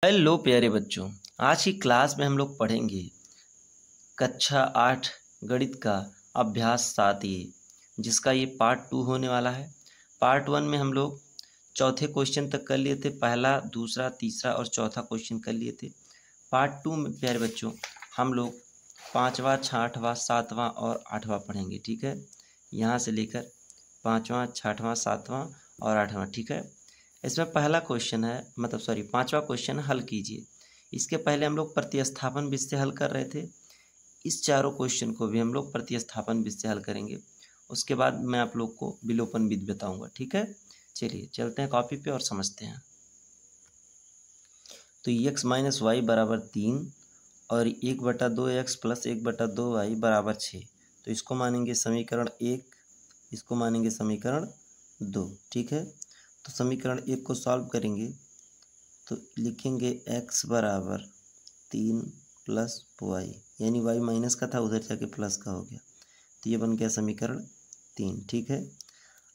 Hello प्यारे बच्चों, आज की क्लास में हम लोग पढ़ेंगे कक्षा 8 गणित का अभ्यास 7 ये, जिसका ये पार्ट 2 होने वाला है। पार्ट 1 में हम लोग चौथे क्वेश्चन तक कर लिए थे, पहला, दूसरा, तीसरा और चौथा क्वेश्चन कर लिए थे। पार्ट 2 में प्यारे बच्चों हम लोग 5वां, 6वां, 7वां और 8वां पढ़ेंगे, ठीक है। यहाँ से लेकर 5वां, 6वां, 7वां और 8वां, ठीक है। इसमें पहला क्वेश्चन है, मतलब 5वां क्वेश्चन हल कीजिए। इसके पहले हम लोग प्रतिस्थापन विधि से हल कर रहे थे। इस चारों क्वेश्चन को भी हम लोग प्रतिस्थापन विधि से हल करेंगे। उसके बाद मैं आप लोग को विलोपन विधि बताऊंगा, ठीक है। चलिए चलते हैं कॉपी पे और समझते हैं। तो x माइनस वाई बराबर 3 और 1/2x प्लस 1/2y बराबर 6। तो इसको मानेंगे समीकरण 1, इसको मानेंगे समीकरण 2, ठीक है। तो समीकरण 1 को सॉल्व करेंगे तो लिखेंगे x बराबर 3 प्लस वाई, यानी y माइनस का था उधर जाके प्लस का हो गया, तो ये बन गया समीकरण 3, ठीक है।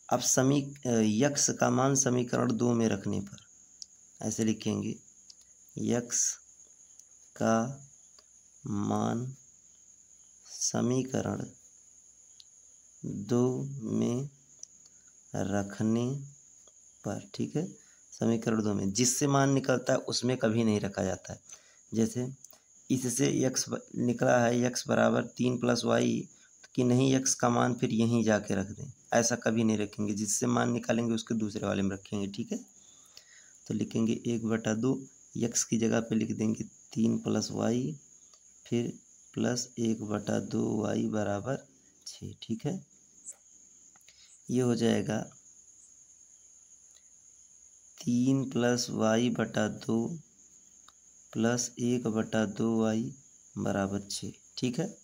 अब x का मान समीकरण 2 में रखने पर ऐसे लिखेंगे x का मान समीकरण 2 में रखने पर, ठीक है। समीकरण 2 में जिससे मान निकलता है उसमें कभी नहीं रखा जाता है। जैसे इससे x निकला है x बराबर 3 प्लस वाई, कि नहीं x का मान फिर यहीं जाके रख दें, ऐसा कभी नहीं रखेंगे। जिससे मान निकालेंगे उसके दूसरे वाले में रखेंगे, ठीक है। तो लिखेंगे 1/2, x की जगह पे लिख देंगे 3 प्लस वाई, फिर प्लस 1/2y बराबर 6, ठीक है। ये हो जाएगा 3 प्लस वाई बटा 2 प्लस 1/2y बराबर 6, ठीक है।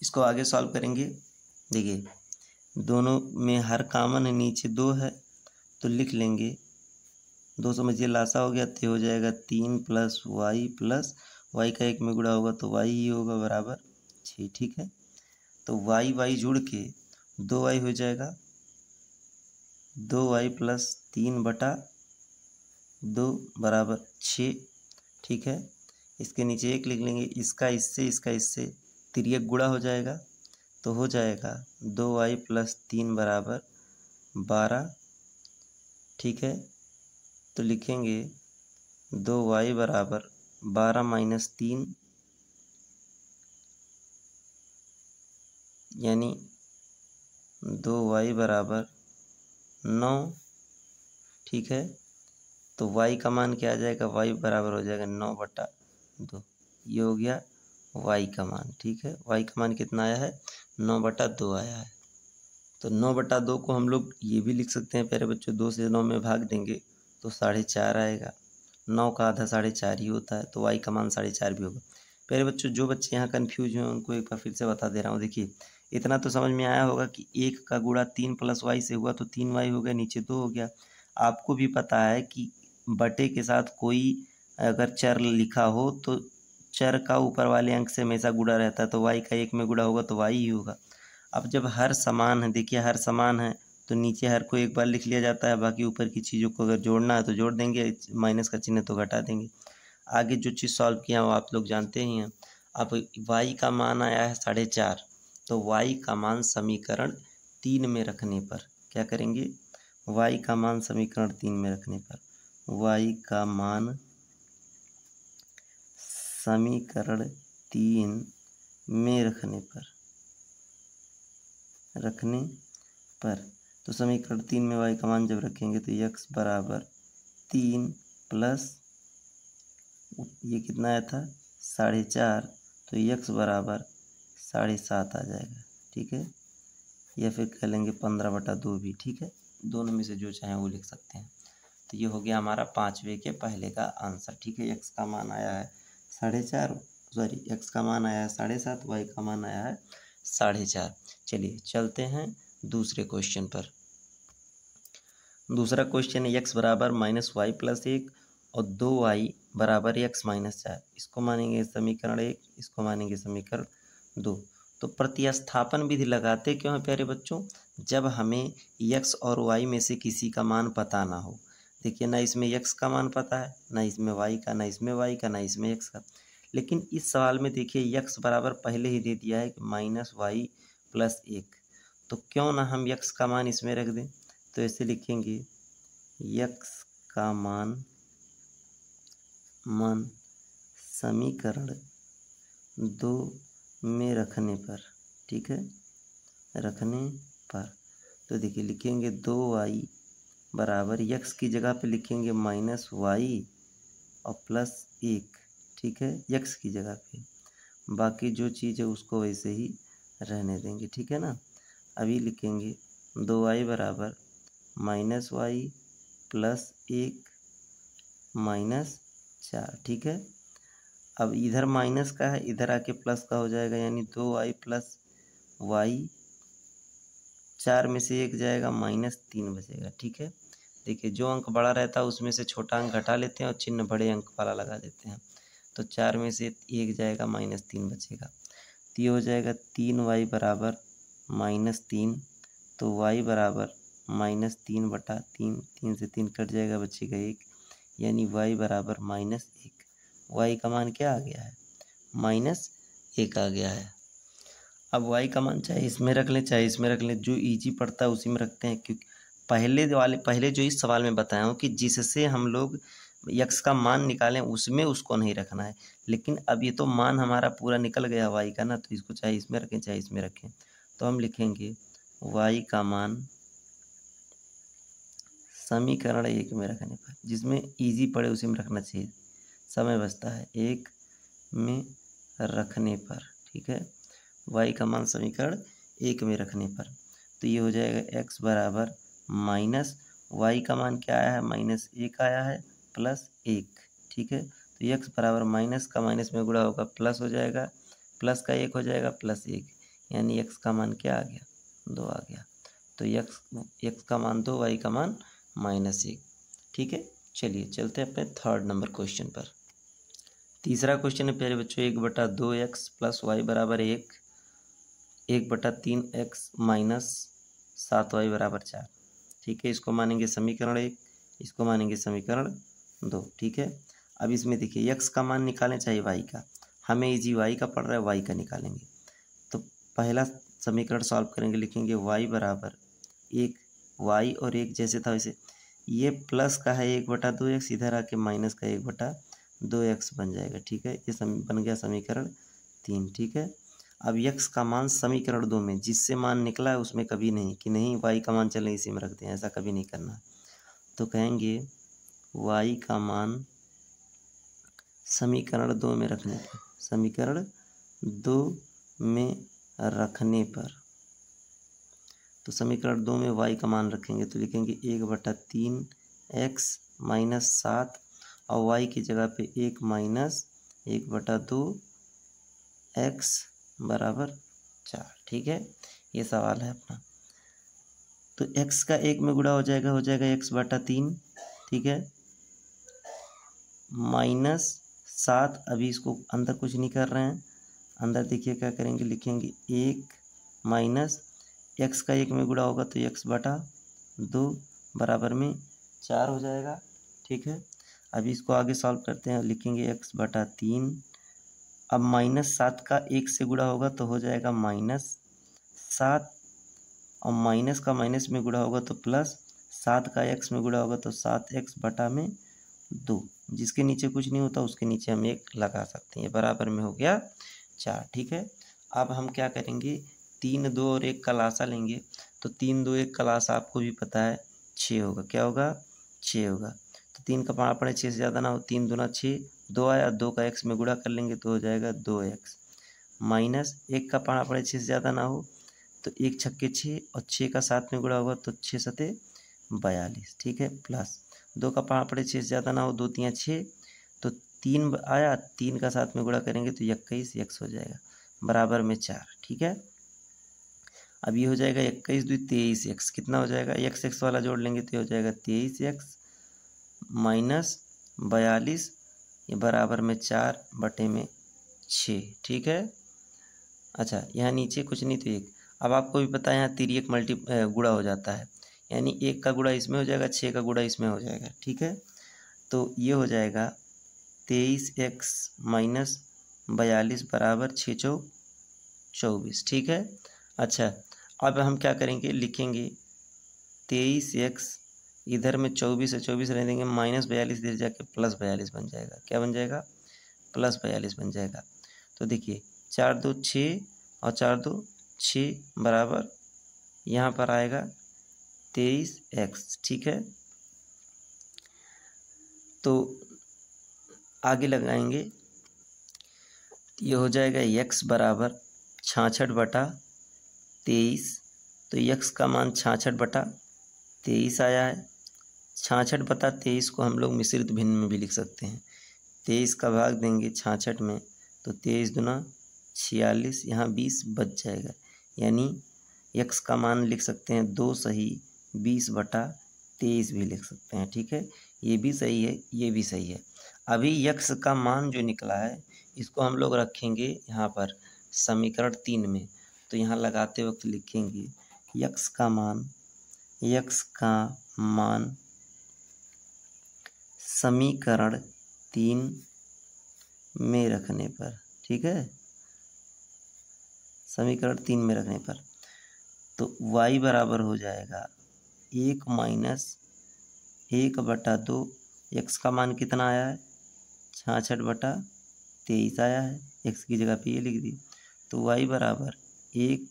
इसको आगे सॉल्व करेंगे। देखिए दोनों में हर कॉमन है, नीचे 2 है तो लिख लेंगे 2 समझिए लासा हो गया, तो हो जाएगा 3 प्लस वाई प्लस वाई का 1 में गुणा होगा तो वाई ही होगा बराबर 6, ठीक है। तो वाई वाई जुड़ के 2y हो जाएगा, 2y प्लस 3/2 बराबर 6, ठीक है। इसके नीचे 1 लिख लेंगे, इसका इससे तिर्यक गुणा हो जाएगा तो हो जाएगा 2y प्लस 3 बराबर 12, ठीक है। तो लिखेंगे 2y बराबर 12 माइनस 3, यानी 2y बराबर 9, ठीक है। तो y का मान क्या आ जाएगा, y बराबर हो जाएगा 9/2, ये हो गया y का मान, ठीक है। y का मान कितना आया है, 9/2 आया है। तो 9/2 को हम लोग ये भी लिख सकते हैं प्यारे बच्चों, 2 से 9 में भाग देंगे तो 4.5 आएगा। 9 का आधा 4.5 ही होता है, तो y का मान 4.5 भी होगा। प्यारे बच्चों जो बच्चे यहाँ कन्फ्यूज हैं उनको एक बार फिर से बता दे रहा हूँ। देखिए इतना तो समझ में आया होगा कि 1 का गुणा 3 प्लस वाई से हुआ तो 3y हो गया, नीचे 2 हो गया। आपको भी पता है कि बटे के साथ कोई अगर चर लिखा हो तो चर का ऊपर वाले अंक से हमेशा गुणा रहता है, तो y का 1 में गुणा होगा तो y ही होगा। अब जब हर समान है, देखिए हर समान है तो नीचे हर को एक बार लिख लिया जाता है, बाकी ऊपर की चीज़ों को अगर जोड़ना है तो जोड़ देंगे, माइनस का चिन्ह तो घटा देंगे। आगे जो चीज़ सॉल्व किया वो आप लोग जानते ही हैं। अब y का मान आया है 4.5, तो y का मान समीकरण 3 में रखने पर क्या करेंगे, y का मान समीकरण 3 में रखने पर y का मान समीकरण 3 में रखने पर तो समीकरण 3 में y का मान जब रखेंगे तो x बराबर 3 प्लस ये कितना आया था 4.5, तो x बराबर 7.5 आ जाएगा, ठीक है। या फिर कह लेंगे 15/2 भी, ठीक है। दोनों में से जो चाहें वो लिख सकते हैं। तो ये हो गया हमारा 5वें के पहले का आंसर, ठीक है। x का मान आया है 4.5, x का मान आया है 7.5, y का मान आया है 4.5। चलिए चलते हैं दूसरे क्वेश्चन पर। दूसरा क्वेश्चन है x बराबर -y प्लस 1 और 2y बराबर x माइनस 4। इसको मानेंगे समीकरण 1, इसको मानेंगे समीकरण 2। तो प्रतिस्थापन विधि लगाते क्यों है प्यारे बच्चों? जब हमें x और y में से किसी का मान पता ना हो। देखिए ना इसमें x का मान पता है, ना इसमें y का, ना इसमें y का, ना इसमें x का। लेकिन इस सवाल में देखिए x बराबर पहले ही दे दिया है कि -y + 1। तो क्यों ना हम x का मान इसमें रख दें। तो ऐसे लिखेंगे x का मान समीकरण 2 में रखने पर, ठीक है, रखने पर। तो देखिए लिखेंगे 2y बराबर x की जगह पे लिखेंगे -y और +1, ठीक है, x की जगह पे। बाकी जो चीज़ है उसको वैसे ही रहने देंगे, ठीक है ना। अभी लिखेंगे 2y बराबर -y +1 -4, ठीक है। अब इधर माइनस का है, इधर आके प्लस का हो जाएगा, यानी 2y + y, 4 में से 1 जाएगा, -3 बचेगा, ठीक है। देखिए जो अंक बड़ा रहता है उसमें से छोटा अंक घटा लेते हैं और चिन्ह बड़े अंक वाला लगा देते हैं। तो 4 में से 1 जाएगा, -3 बचेगा। तो ये हो जाएगा 3y बराबर -3। तो y बराबर -3/3, 3 से 3 कट जाएगा, बचेगा 1, यानी y बराबर -1। y का मान क्या आ गया है? -1 आ गया है। अब y का मान चाहे इसमें रख लें चाहे इसमें रख लें, जो इजी पड़ता है उसी में रखते हैं, क्योंकि पहले जो इस सवाल में बताया हूँ कि जिससे हम लोग x का मान निकालें उसमें उसको नहीं रखना है। लेकिन अब ये तो मान हमारा पूरा निकल गया y का ना, तो इसको चाहे इसमें रखें चाहे इसमें रखें। तो हम लिखेंगे y का मान समीकरण 1 में रखने पर, जिसमें इजी पड़े उसी में रखना चाहिए, समय बचता है, 1 में रखने पर, ठीक है। y का मान समीकरण 1 में रखने पर। तो ये हो जाएगा x बराबर y का मान क्या आया है? -1 आया है, +1, ठीक है। तो x बराबर माइनस का माइनस में गुणा होगा प्लस हो जाएगा, प्लस का 1 हो जाएगा, +1, यानी x का मान क्या आ गया? 2 आ गया। तो x का मान 2, y का मान -1, ठीक है। चलिए चलते हैं अपने थर्ड नंबर क्वेश्चन पर। तीसरा क्वेश्चन है प्यारे बच्चों, 1/2x + y बराबर 1, 1/3x - 7y बराबर 4, ठीक है। इसको मानेंगे समीकरण 1, इसको मानेंगे समीकरण 2, ठीक है। अब इसमें देखिए x का मान निकालें चाहे y का, हमें इजी y का पड़ रहा है, y का निकालेंगे। तो पहला समीकरण सॉल्व करेंगे, लिखेंगे y बराबर 1, y और 1 जैसे था वैसे, ये प्लस का है 1/2x, इधर आके माइनस का 1/2x बन जाएगा, ठीक है। ये बन गया समीकरण 3, ठीक है। अब x का मान समीकरण 2 में, जिससे मान निकला है उसमें कभी नहीं कि नहीं y का मान चले इसी में रखते हैं, ऐसा कभी नहीं करना है। तो कहेंगे y का मान समीकरण 2 में रखने पर, समीकरण 2 में रखने पर, तो समीकरण 2 में y का मान रखेंगे तो लिखेंगे 1/3x - 7 और y की जगह पे 1 - 1/2x बराबर 4, ठीक है। ये सवाल है अपना। तो x का 1 में गुणा हो जाएगा x/3, ठीक है, -7, अभी इसको अंदर कुछ नहीं कर रहे हैं, अंदर देखिए क्या करेंगे, लिखेंगे 1 माइनस x का 1 में गुणा होगा तो x/2 बराबर में 4 हो जाएगा, ठीक है। अभी इसको आगे सॉल्व करते हैं, लिखेंगे x/3। अब -7 का 1 से गुणा होगा तो हो जाएगा -7, और माइनस का माइनस में गुणा होगा तो प्लस, 7 का x में गुणा होगा तो 7x/2, जिसके नीचे कुछ नहीं होता उसके नीचे हम 1 लगा सकते हैं, बराबर में हो गया 4, ठीक है। अब हम क्या करेंगे, 3, 2 और 1 का लासा लेंगे। तो 3, 2, 1 का लासा आपको भी पता है 6 होगा, क्या होगा? 6 होगा। तो 3 का पाँच पड़े 6 से ज़्यादा ना हो, 3 दूना 6, 2 आया, 2 का x में गुणा कर लेंगे तो हो जाएगा 2x, माइनस 1 का पाँच पड़े 6 से ज़्यादा ना हो, तो 1 छक्के 6 और 6 का 7 में गुणा होगा तो 6 सते 42, ठीक है, प्लस 2 का पाँच पड़े 6 से ज़्यादा ना हो, 2 तियाँ 6, तो 3 आया, 3 का 7 में गुणा करेंगे तो 21x हो जाएगा, बराबर में 4, ठीक है। अब ये हो जाएगा 21 2 23x, कितना हो जाएगा, x वाला जोड़ लेंगे तो ये हो जाएगा 23x माइनस 42, ये बराबर में 4/6, ठीक है। अच्छा यहाँ नीचे कुछ नहीं तो 1। अब आपको भी पता है यहाँ तिर्यक गुणा हो जाता है, यानी 1 का गुणा इसमें हो जाएगा, 6 का गुणा इसमें हो जाएगा, ठीक है। तो ये हो जाएगा 23x माइनस 42 बराबर 6 चौक 24, ठीक है। अच्छा अब हम क्या करेंगे, लिखेंगे 23x, इधर में 24 है, 24 रहने देंगे, माइनस 42 इधर जाके प्लस 42 बन जाएगा। क्या बन जाएगा? प्लस 42 बन जाएगा। तो देखिए 4 2 6 और 4 2 6 बराबर यहाँ पर आएगा 23x, ठीक है। तो आगे लगाएंगे, ये हो जाएगा x बराबर 66/23। तो x का मान 66/23 आया है। 66/23 को हम लोग मिश्रित भिन्न में भी लिख सकते हैं। 23 का भाग देंगे 66 में तो 23 दूना 46, यहाँ 20 बच जाएगा, यानी x का मान लिख सकते हैं 2 सही 20/23 भी लिख सकते हैं, ठीक है। ये भी सही है, ये भी सही है। अभी x का मान जो निकला है इसको हम लोग रखेंगे यहाँ पर समीकरण 3 में। तो यहाँ लगाते वक्त लिखेंगे x का मान समीकरण 3 में रखने पर, ठीक है, समीकरण 3 में रखने पर तो y बराबर हो जाएगा 1 माइनस 1/2। x का मान कितना आया है? 66/23 आया है, x की जगह पे ये लिख दी। तो y बराबर 1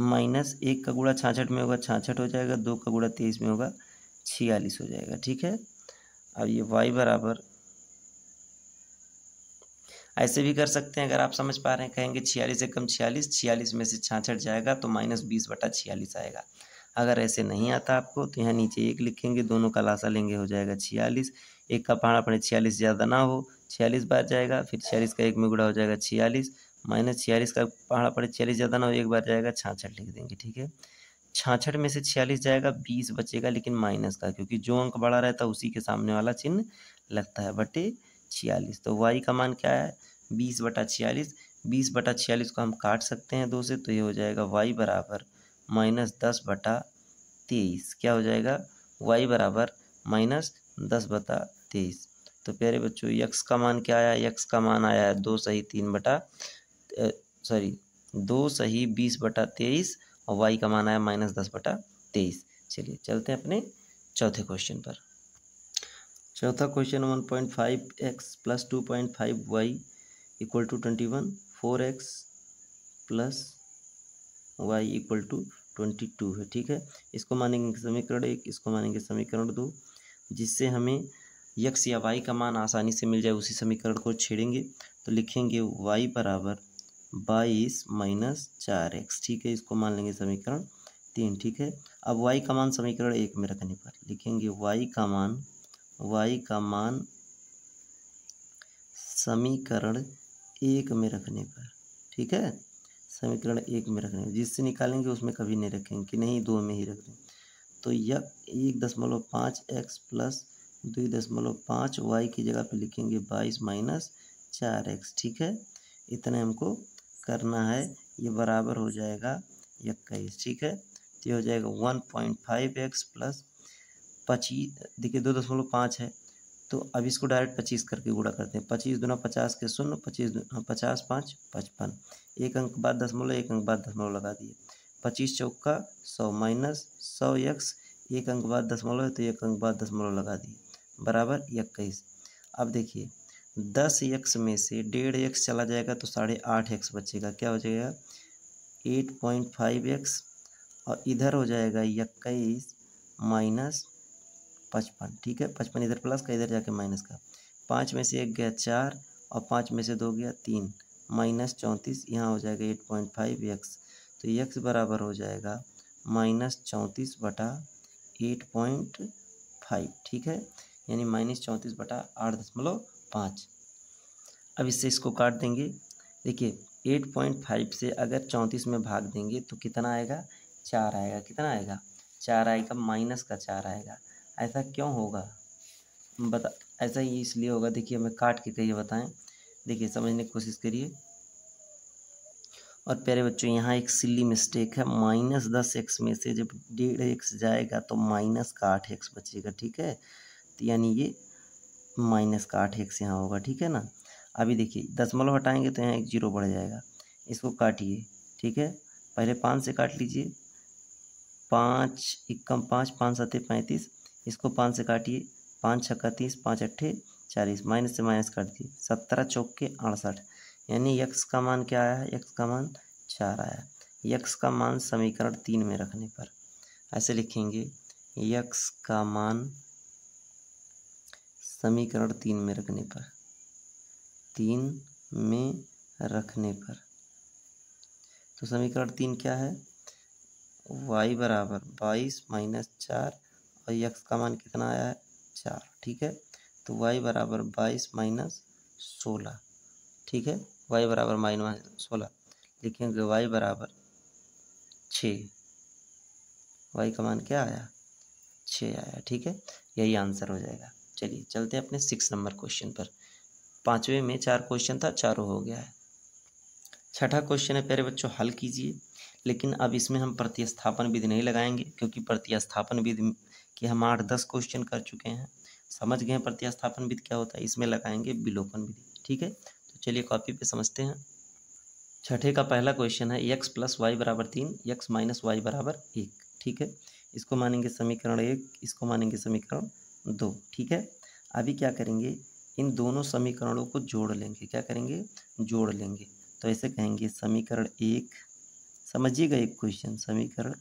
माइनस 1 का गुणा 66 में होगा 66 हो जाएगा, 2 का गुणा 23 में होगा 46 हो जाएगा, ठीक है। अब ये y बराबर ऐसे भी कर सकते हैं, अगर आप समझ पा रहे हैं, कहेंगे 46 से कम 46, 46 में से 66 जाएगा तो माइनस 20/46 आएगा। अगर ऐसे नहीं आता आपको तो यहाँ नीचे 1 लिखेंगे, दोनों का लासा लेंगे हो जाएगा 46। 1 का पहाड़ा पड़े 46 ज़्यादा ना हो, 46 बार जाएगा, फिर 46 का 1 में गुणा हो जाएगा 46, माइनस 46 का पहाड़ा पड़े 46 ज़्यादा ना हो, 1 बार जाएगा 66 लिख देंगे, ठीक है। 66 में से 46 जाएगा, 20 बचेगा, लेकिन माइनस का, क्योंकि जो अंक बड़ा रहता है उसी के सामने वाला चिन्ह लगता है, बटे 46। तो y का मान क्या है? 20/46। 20/46 को हम काट सकते हैं 2 से, तो ये हो जाएगा y बराबर माइनस 10/23। क्या हो जाएगा? y बराबर माइनस 10/23। तो प्यारे बच्चों x का मान क्या आया? x का मान आया है 2 सही 20/23 और y का मान आया माइनस 10/23। चलिए चलते हैं अपने चौथे क्वेश्चन पर। चौथा question 1.5x plus 2.5y equal to 21, 4x plus y equal to 22 है, ठीक है। इसको मानेंगे समीकरण 1, इसको मानेंगे समीकरण 2, जिससे हमें x या y का मान आसानी से मिल जाए। उसी समीकरण को छेड़ेंगे तो लिखेंगे y बराबर 22 माइनस 4x, ठीक है। इसको मान लेंगे समीकरण 3, ठीक है। अब y का मान समीकरण 1 में रखने पर लिखेंगे y का मान समीकरण 1 में रखने पर, ठीक है, समीकरण 1 में रखने पर, जिससे निकालेंगे उसमें कभी नहीं रखेंगे कि नहीं 2 में ही रख दें। तो यह 1.5x प्लस 2.5y की जगह पे लिखेंगे 22 माइनस 4x, ठीक है। इतने हमको करना है, ये बराबर हो जाएगा 21, ठीक है। तो ये हो जाएगा 1.5x प्लस 25, देखिए 2.5 है, तो अब इसको डायरेक्ट 25 करके गुणा करते हैं। 25 दूना 50 के 0, 50 5 55, एक अंक बाद दशमलव, एक अंक बाद दशमलव लगा दिए। 25 चौका 100 माइनस 100x, एक अंक बाद दशमलव है तो एक अंक बाद दशमलव लगा दिए, बराबर 21। अब देखिए 10x में से 1.5x चला जाएगा तो 8.5x बचेगा। क्या हो जाएगा? 8.5x, और इधर हो जाएगा 21 माइनस 55, ठीक है। 55 इधर प्लस का, इधर जाके माइनस का। 5 में से 1 गया 4 और 5 में से 2 गया 3, माइनस 34, यहाँ हो जाएगा 8.5x। तो x बराबर हो जाएगा माइनस 34/8.5, ठीक है, यानी माइनस 34/8.5। अब इससे इसको काट देंगे। देखिए 8.5 से अगर 34 में भाग देंगे तो कितना आएगा? 4 आएगा। कितना आएगा? 4 आएगा, माइनस का 4 आएगा। ऐसा क्यों होगा? बता, ऐसा ही इसलिए होगा, देखिए हमें काट के कहिए बताएं। देखिए समझने की कोशिश करिए। और प्यारे बच्चों यहाँ एक सिली मिस्टेक है, -10x में से जब 1.5x जाएगा तो -8x बचेगा, ठीक है। तो यानी ये -8x यहाँ होगा, ठीक है ना। अभी देखिए दशमलव हटाएंगे तो यहाँ एक 0 बढ़ जाएगा, इसको काटिए, ठीक है। पहले 5 से काट लीजिए, 5 एकम 5, 5 सत्ते 35, इसको 5 से काटिए, 5 छक्का 30, 5 अट्ठे 40, माइनस से माइनस काट दिए, 17 चौके 68, यानी यक्स का मान क्या आया है, यक्स का मान 4 आया। यक्स का मान समीकरण 3 में रखने पर ऐसे लिखेंगे, यक्स का मान समीकरण 3 में रखने पर, 3 में रखने पर, तो समीकरण 3 क्या है, y बराबर 22 माइनस 4 और यक्स का मान कितना आया है 4, ठीक है। तो y बराबर 22 माइनस 16, ठीक है। y बराबर माइनस 16 लिखेंगे, y बराबर 6, y का मान क्या आया 6 आया, ठीक है। यही आंसर हो जाएगा। चलिए चलते हैं अपने 6 नंबर क्वेश्चन पर। 5वें में 4 क्वेश्चन था, चारों हो गया है। छठा क्वेश्चन है प्यारे बच्चों, हल कीजिए। लेकिन अब इसमें हम प्रतिस्थापन विधि नहीं लगाएंगे, क्योंकि प्रतिस्थापन विधि के हम 8-10 क्वेश्चन कर चुके हैं, समझ गए हैं प्रतिस्थापन विधि क्या होता है। इसमें लगाएंगे विलोपन विधि, ठीक है। तो चलिए कॉपी पे समझते हैं। छठे का पहला क्वेश्चन है, x + y = 3, x - y = 1, ठीक है। इसको मानेंगे समीकरण 1, इसको मानेंगे समीकरण 2, ठीक है। अभी क्या करेंगे, इन दोनों समीकरणों को जोड़ लेंगे। क्या करेंगे, जोड़ लेंगे। तो ऐसे कहेंगे समीकरण 1, समझिएगा एक क्वेश्चन, समीकरण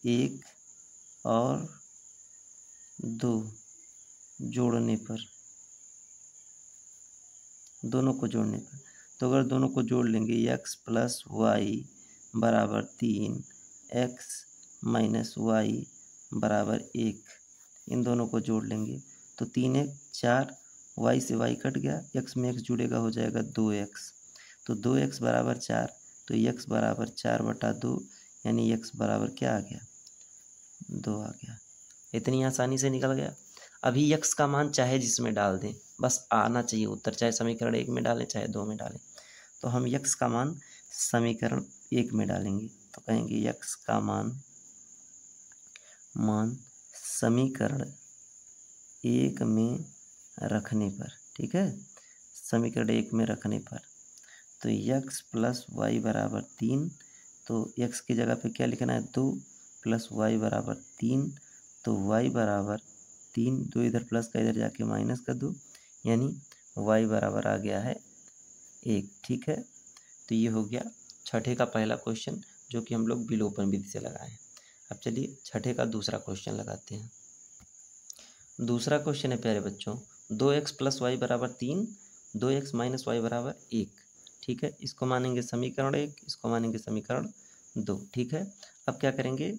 1 और 2 जोड़ने पर, दोनों को जोड़ने पर, तो अगर दोनों को जोड़ लेंगे, x + y = 3, x - y = 1, इन दोनों को जोड़ लेंगे तो 3 1 4, y से y कट गया, x में x जुड़ेगा, हो जाएगा 2x, तो 2x = 4, तो x = 4/2, यानी x बराबर क्या आ गया 2 आ गया। इतनी आसानी से निकल गया। अभी x का मान चाहे जिसमें डाल दें, बस आना चाहिए उत्तर, चाहे समीकरण 1 में डालें चाहे 2 में डालें। तो हम x का मान समीकरण 1 में डालेंगे, तो कहेंगे x का मान समीकरण 1 में रखने पर, ठीक है, समीकरण 1 में रखने पर, तो x + y = 3, तो x की जगह पे क्या लिखना है 2 + y = 3, तो y बराबर 3, 2 इधर प्लस का इधर जाके माइनस कर दो, यानी y बराबर आ गया है 1, ठीक है। तो ये हो गया छठे का पहला क्वेश्चन, जो कि हम लोग विलोपन विधि से लगाए हैं। अब चलिए छठे का दूसरा क्वेश्चन लगाते हैं। दूसरा क्वेश्चन है प्यारे बच्चों, 2x + y = 3, 2x - y = 1, ठीक है। इसको मानेंगे समीकरण 1, इसको मानेंगे समीकरण 2, ठीक है। अब क्या करेंगे,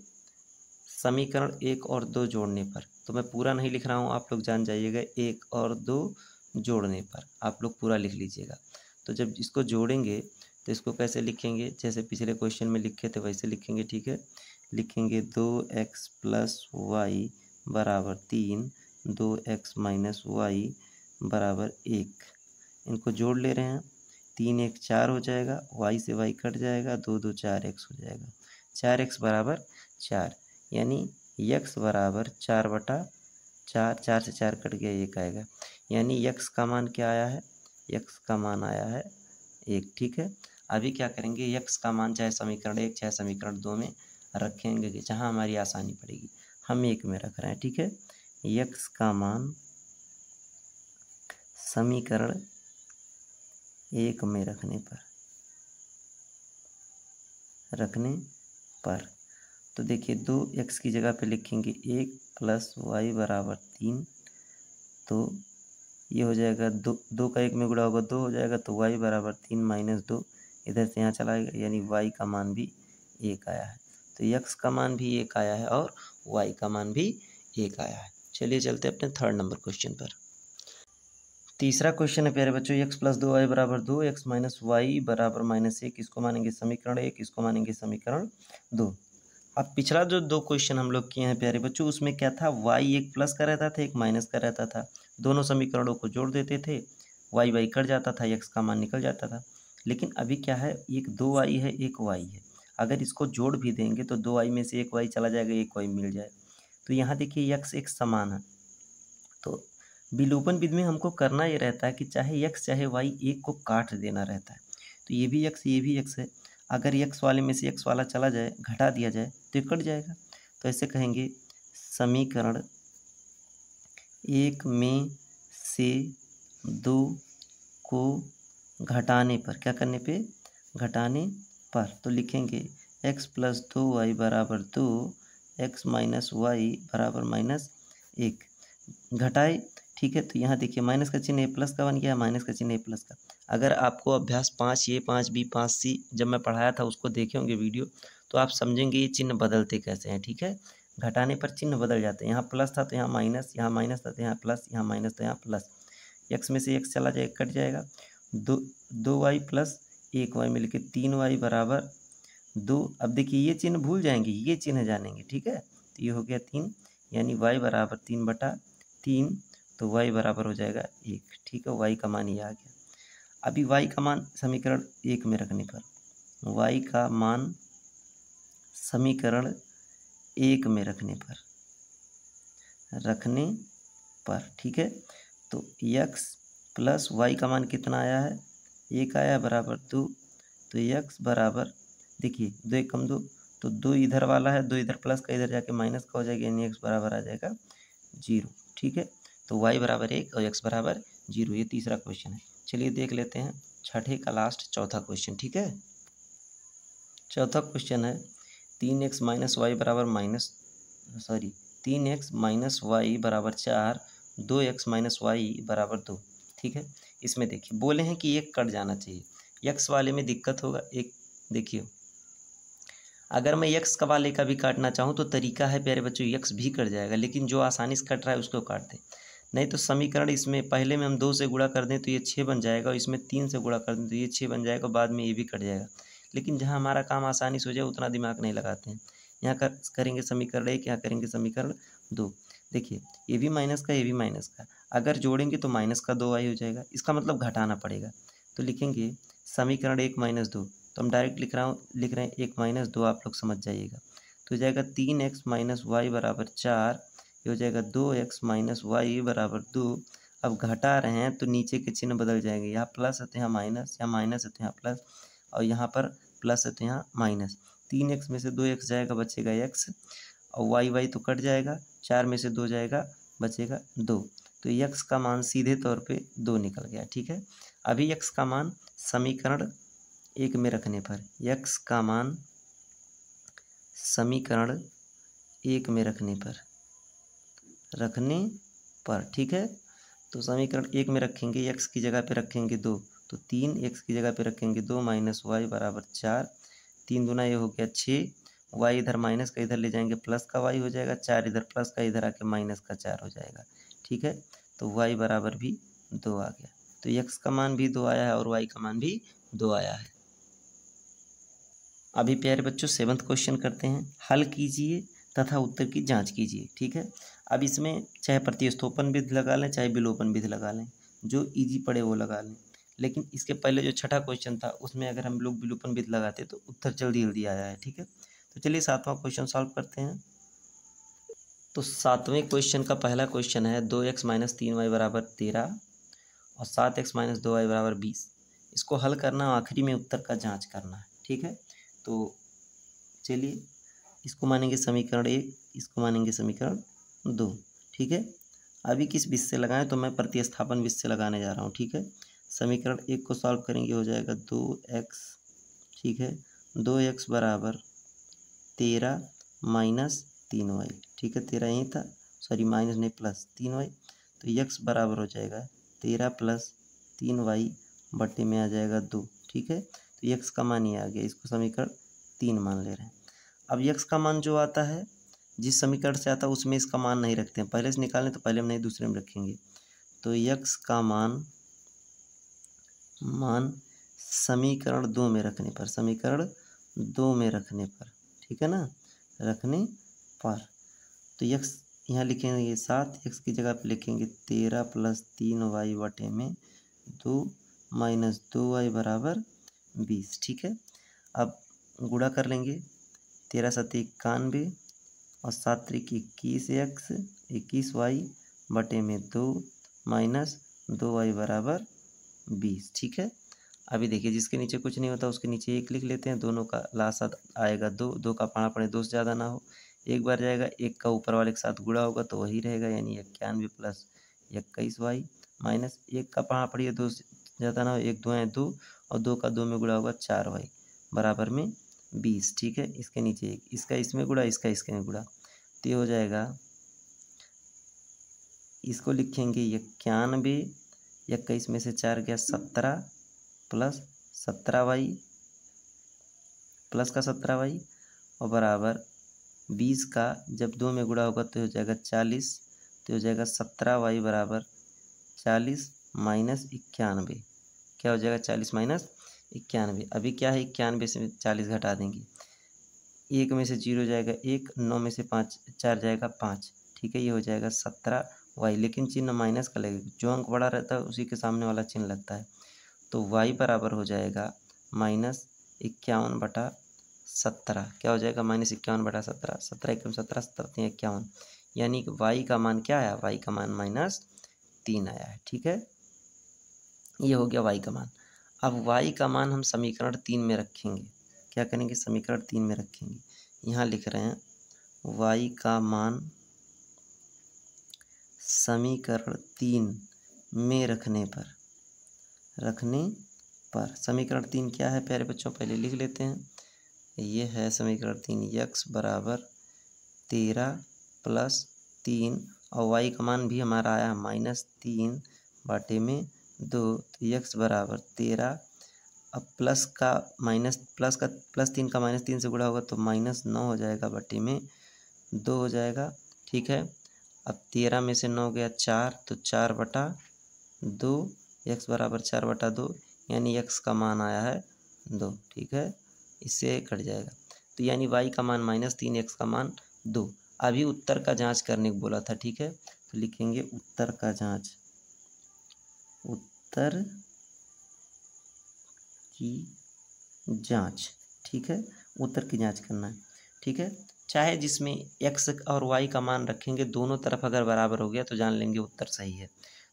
समीकरण 1 और 2 जोड़ने पर, तो मैं पूरा नहीं लिख रहा हूँ, आप लोग जान जाइएगा, 1 और 2 जोड़ने पर आप लोग पूरा लिख लीजिएगा। तो जब इसको जोड़ेंगे तो इसको कैसे लिखेंगे, जैसे पिछले क्वेश्चन में लिखे थे वैसे लिखेंगे, ठीक है। लिखेंगे 2x + y = 3, 2x - y = 1, इनको जोड़ ले रहे हैं, 3 1 4 हो जाएगा, y से y कट जाएगा, 2 2 4x हो जाएगा, 4x = 4, यानी x बराबर 4/4, 4 से 4 कट गया, 1 आएगा, यानी x का मान क्या आया है, x का मान आया है 1, ठीक है। अभी क्या करेंगे, x का मान चाहे समीकरण 1 चाहे समीकरण 2 में रखेंगे, कि जहाँ हमारी आसानी पड़ेगी, हम 1 में रख रहे हैं, ठीक है। x का मान समीकरण 1 में रखने पर, तो देखिए 2x की जगह पे लिखेंगे 1 + y = 3, तो ये हो जाएगा 2 का 1 में गुणा होगा 2 हो जाएगा, तो y = 3 - 2, इधर से यहाँ चला आएगा, यानी y का मान भी 1 आया है। तो x का मान भी 1 आया है और y का मान भी 1 आया है। चलिए चलते हैं अपने 3rd नंबर क्वेश्चन पर। तीसरा क्वेश्चन है प्यारे बच्चों, x + 2y = 2, x - y = -1, इसको मानेंगे समीकरण 1, इसको मानेंगे समीकरण 2। अब पिछला जो 2 क्वेश्चन हम लोग किए हैं प्यारे बच्चों, उसमें क्या था, y एक प्लस का रहता था, एक माइनस का रहता था, दोनों समीकरणों को जोड़ देते थे वाई वाई कट जाता था, एक्स का मान निकल जाता था। लेकिन अभी क्या है, एक 2y है, एक y है। अगर इसको जोड़ भी देंगे तो 2y में से एक y चला जाएगा, एक y मिल जाएगा। तो यहाँ देखिए x एक समान है। तो विलोपन विधि में हमको करना ये रहता है कि चाहे x चाहे y एक को काट देना रहता है। तो ये भी x है। अगर x वाले में से x वाला चला जाए, घटा दिया जाए तो ये कट जाएगा। तो ऐसे कहेंगे समीकरण एक में से 2 को घटाने पर, क्या करने पे, घटाने पर, तो लिखेंगे x प्लस 2y बराबर 2, x माइनस वाई बराबर -1। घटाए, ठीक है। तो यहाँ देखिए माइनस का चिन्ह ए प्लस का बन गया, माइनस का चिन्ह ए प्लस का। अगर आपको अभ्यास 5A 5B 5C जब मैं पढ़ाया था उसको देखे होंगे वीडियो, तो आप समझेंगे ये चिन्ह बदलते कैसे हैं, ठीक है। घटाने पर चिन्ह बदल जाते हैं। यहाँ प्लस था तो यहाँ माइनस, यहाँ माइनस था तो यहाँ प्लस, यहाँ माइनस तो यहाँ प्लस। एक्स में से एक्स चला जाएगा, कट जाएगा। 2y प्लस 1y मिल के 3y बराबर 2। अब देखिए ये चिन्ह भूल जाएंगे, ये चिन्ह जानेंगे, ठीक है। तो ये हो गया 3, यानी y बराबर 3/3। तो y बराबर हो जाएगा 1, ठीक है। y का मान ये आ गया। अभी y का मान समीकरण 1 में रखने पर, y का मान समीकरण 1 में रखने पर, ठीक है। तो x प्लस वाई का मान कितना आया है, 1 आया है, बराबर 2। तो x बराबर, देखिए 2 1 कम 2, तो 2 इधर वाला है, 2 इधर प्लस का, इधर जाके माइनस का हो जाएगा, यानी x बराबर आ जाएगा 0, ठीक है। तो y बराबर 1 और x बराबर 0। ये तीसरा क्वेश्चन है। चलिए देख लेते हैं छठे का लास्ट चौथा क्वेश्चन, ठीक है। चौथा क्वेश्चन है 3x माइनस वाई बराबर 3x माइनस वाई बराबर 4, 2x माइनस वाई बराबर 2, ठीक है। इसमें देखिए बोले हैं कि एक कट जाना चाहिए। x वाले में दिक्कत होगा एक, देखिए अगर मैं x का वाले का भी काटना चाहूँ तो तरीका है प्यारे बच्चों, x भी कट जाएगा, लेकिन जो आसानी से कट रहा है उसको काट दें। नहीं तो समीकरण इसमें पहले में हम 2 से गुणा कर दें तो ये 6 बन जाएगा, और इसमें 3 से गुणा कर दें तो ये 6 बन जाएगा, बाद में ये भी कट जाएगा। लेकिन जहाँ हमारा काम आसानी से हो जाए उतना दिमाग नहीं लगाते हैं। यहाँ करेंगे समीकरण 1, यहाँ करेंगे समीकरण 2। देखिए ये भी माइनस का, ये भी माइनस का, अगर जोड़ेंगे तो माइनस का 2y हो जाएगा, इसका मतलब घटाना पड़ेगा। तो लिखेंगे समीकरण 1 माइनस 2, तो हम डायरेक्ट लिख रहे हैं 1 माइनस 2, आप लोग समझ जाइएगा। तो हो जाएगा 3x माइनस वाई बराबर 4, ये हो जाएगा 2x माइनस वाई बराबर 2। अब घटा रहे हैं तो नीचे के चिन्ह बदल जाएंगे, यहाँ प्लस है तो यहाँ माइनस, यहाँ माइनस है तो यहाँ प्लस, और यहाँ पर प्लस है तो यहाँ माइनस। 3x में से 2x जाएगा, बचेगा x, और y तो कट जाएगा, 4 में से 2 जाएगा, बचेगा 2। तो x का मान सीधे तौर पे 2 निकल गया, ठीक है। अभी x का मान समीकरण 1 में रखने पर, x का मान समीकरण 1 में रखने पर, ठीक है। तो समीकरण 1 में रखेंगे, x की जगह पे रखेंगे 2, तो 3, x की जगह पे रखेंगे 2 माइनस वाई बराबर 4, 3 दूना ये हो गया 6, वाई इधर माइनस का इधर ले जाएंगे प्लस का वाई हो जाएगा, 4 इधर प्लस का इधर आके माइनस का 4 हो जाएगा, ठीक है। तो वाई बराबर भी 2 आ गया। तो x का मान भी 2 आया है और y का मान भी 2 आया है। अभी प्यारे बच्चों 7th क्वेश्चन करते हैं। हल कीजिए तथा उत्तर की जांच कीजिए, ठीक है। अब इसमें चाहे प्रतिस्थापन विधि लगा लें, चाहे विलोपन विधि लगा लें, जो इजी पड़े वो लगा लें। लेकिन इसके पहले जो छठा क्वेश्चन था उसमें अगर हम लोग विलोपन विधि लगाते तो उत्तर जल्दी जल्दी आया है, ठीक है। तो चलिए 7वां क्वेश्चन सॉल्व करते हैं। तो 7वें क्वेश्चन का पहला क्वेश्चन है 2x माइनस 3y बराबर 13 और 7x माइनस 2y बराबर 20। इसको हल करना, आखिरी में उत्तर का जांच करना है, ठीक है। तो चलिए इसको मानेंगे समीकरण 1, इसको मानेंगे समीकरण 2, ठीक है। अभी किस विधि से लगाएं, तो मैं प्रतिस्थापन विधि से लगाने जा रहा हूँ, ठीक है। समीकरण 1 को सॉल्व करेंगे, हो जाएगा 2x, ठीक है। 2x बराबर 13 माइनस 3y, ठीक है। 13 यहीं था, सॉरी माइनस नहीं प्लस 3y। तो x बराबर हो जाएगा 13 प्लस 3y बटे में आ जाएगा 2, ठीक है। तो x का मान ये आ गया, इसको समीकरण 3 मान ले रहे हैं। अब x का मान जो आता है, जिस समीकरण से आता है उसमें इसका मान नहीं रखते हैं, पहले से निकालें तो पहले हम नहीं दूसरे में रखेंगे। तो x का मान समीकरण 2 में रखने पर, समीकरण 2 में रखने पर, ठीक है ना, रखने पर, तो x यहाँ लिखेंगे 7, x की जगह पे लिखेंगे 13 प्लस 3y बटे में 2 माइनस 2y बराबर 20। ठीक है, अब गुणा कर लेंगे। 13 सत्ते 91 और 7 त्रिक 21x 21y बटे में 2 माइनस 2y बराबर 20। ठीक है, अभी देखिए जिसके नीचे कुछ नहीं होता उसके नीचे 1 लिख लेते हैं। दोनों का लासाद आएगा 2, 2 का पाना पड़े 2 से ज़्यादा ना हो, एक बार जाएगा, 1 का ऊपर वाले के साथ गुणा होगा तो वही रहेगा, यानी 91 प्लस 21y माइनस 1 का पाना पड़िए 2 से ज़्यादा ना हो, 1 2 2 और 2 का 2 में गुणा होगा 4y बराबर में 20। ठीक है, इसके नीचे एक, इसका इसमें गुणा, इसका इसके में गुणा, तो ये हो जाएगा, इसको लिखेंगे 91, 21 में से 4 गया 17 प्लस 17y प्लस का 17y और बराबर 20 का जब 2 में गुणा होगा तो हो जाएगा 40, तो हो जाएगा 17y बराबर 40 माइनस 91। क्या हो जाएगा 40 माइनस 91। अभी क्या है 91 से 40 घटा देंगे, 1 में से 0 जाएगा 1, 9 में से 5 4 जाएगा 5। ठीक है, ये हो जाएगा 17y, लेकिन चिन्ह माइनस का लगेगा, जो अंक बड़ा रहता है उसी के सामने वाला चिन्ह लगता है। तो y बराबर हो जाएगा माइनस 51 बटा 17। क्या हो जाएगा माइनस 51 बटा 17, 17 एकम 17, 17 51, यानी कि y का मान क्या आया, y का मान -3 आया है। ठीक है, ये हो गया y का मान। अब y का मान हम समीकरण 3 में रखेंगे। क्या करेंगे, समीकरण 3 में रखेंगे। यहाँ लिख रहे हैं y का मान समीकरण 3 में रखने पर समीकरण 3 क्या है प्यारे बच्चों, पहले लिख लेते हैं। ये है समीकरण 3, x बराबर 13 प्लस 3 और y का मान भी हमारा आया -3 बटे में 2, तो x बराबर 13। अब प्लस का प्लस 3 का -3 से गुणा होगा तो -9 हो जाएगा बटे में 2 हो जाएगा। ठीक है, अब 13 में से 9 गया 4, तो 4 बटा 2, x बराबर 4 बटा 2, यानी x का मान आया है 2। ठीक है, इससे कट जाएगा, तो यानी y का मान -3, x का मान 2। अभी उत्तर का जांच करने को बोला था। ठीक है, तो लिखेंगे उत्तर का जांच, उत्तर की जांच। ठीक है, उत्तर की जांच करना है। ठीक है, चाहे जिसमें x और y का मान रखेंगे, दोनों तरफ अगर बराबर हो गया तो जान लेंगे उत्तर सही है।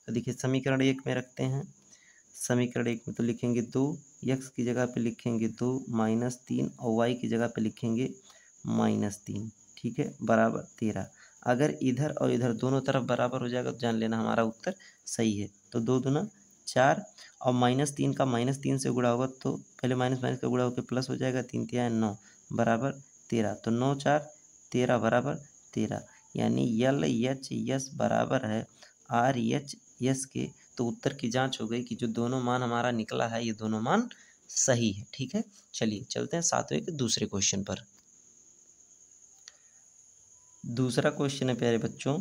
तो देखिए समीकरण 1 में रखते हैं। समीकरण 1 में तो लिखेंगे 2, x की जगह पे लिखेंगे 2 -3 और y की जगह पे लिखेंगे -3। ठीक है, बराबर 13। अगर इधर और इधर दोनों तरफ बराबर हो जाएगा तो जान लेना हमारा उत्तर सही है। तो 2 दूना 4 और -3 का -3 से गुणा होगा तो पहले माइनस माइनस का गुणा होकर प्लस हो जाएगा, 3 तिया 9 बराबर 13, तो 9 4 13 बराबर 13, यानी LHS बराबर है RHS के। तो उत्तर की जांच हो गई कि जो दोनों मान हमारा निकला है ये दोनों मान सही है। ठीक है, चलिए चलते हैं 7वें के दूसरे क्वेश्चन पर। दूसरा क्वेश्चन है प्यारे बच्चों,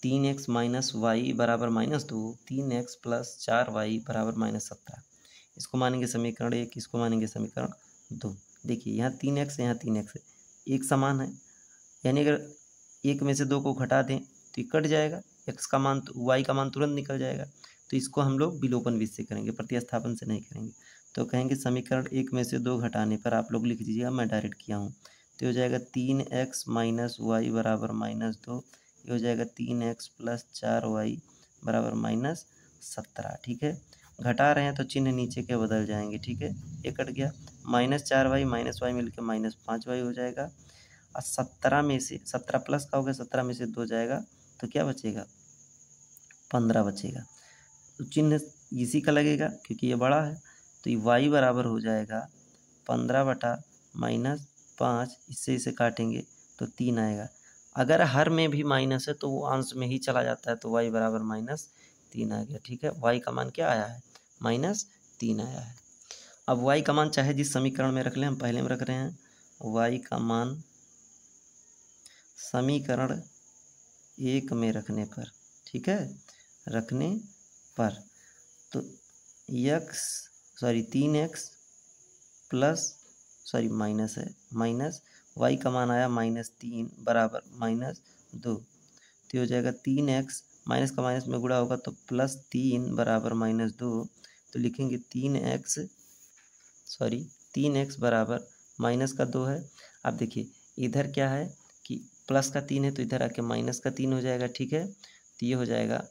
3x माइनस वाई बराबर -2, 3x प्लस 4y बराबर -17। इसको मानेंगे समीकरण 1, इसको मानेंगे समीकरण 2। देखिए यहाँ 3x यहाँ 3x है, एक समान है, यानी अगर 1 में से 2 को घटा दें तो ये कट जाएगा, x का मान y का मान तुरंत निकल जाएगा। तो इसको हम लोग विलोपन विधि से करेंगे, प्रतिस्थापन से नहीं करेंगे। तो कहेंगे समीकरण 1 में से 2 घटाने पर, आप लोग लिख दीजिएगा, मैं डायरेक्ट किया हूँ, तो हो जाएगा 3x माइनस वाई बराबर -2, ये हो जाएगा 3x प्लस 4y बराबर -17। ठीक है, घटा रहे हैं तो चिन्ह नीचे के बदल जाएंगे। ठीक है, ये कट गया, -4y -y मिलकर -5y हो जाएगा। और 17 में से 17 प्लस का हो गया, 17 में से 2 जाएगा तो क्या बचेगा, 15 बचेगा। तो चिन्ह इसी का लगेगा क्योंकि ये बड़ा है, तो ये y बराबर हो जाएगा 15 बटा -5, इससे इसे काटेंगे तो 3 आएगा। अगर हर में भी माइनस है तो वो अंश में ही चला जाता है, तो y बराबर -3 आ गया। ठीक है, y का मान क्या आया है, -3 आया है। अब y का मान चाहे जिस समीकरण में रख लें, हम पहले में रख रहे हैं, y का मान समीकरण 1 में रखने पर, ठीक है, रखने पर तो 3x प्लस माइनस है, माइनस y का मान आया -3 बराबर -2, तो हो जाएगा 3x माइनस का माइनस में गुणा होगा तो +3 बराबर -2, तो लिखेंगे 3x बराबर -2 है। अब देखिए इधर क्या है कि प्लस का 3 है तो इधर आके -3 हो जाएगा, ठीक है। तो ये हो जाएगा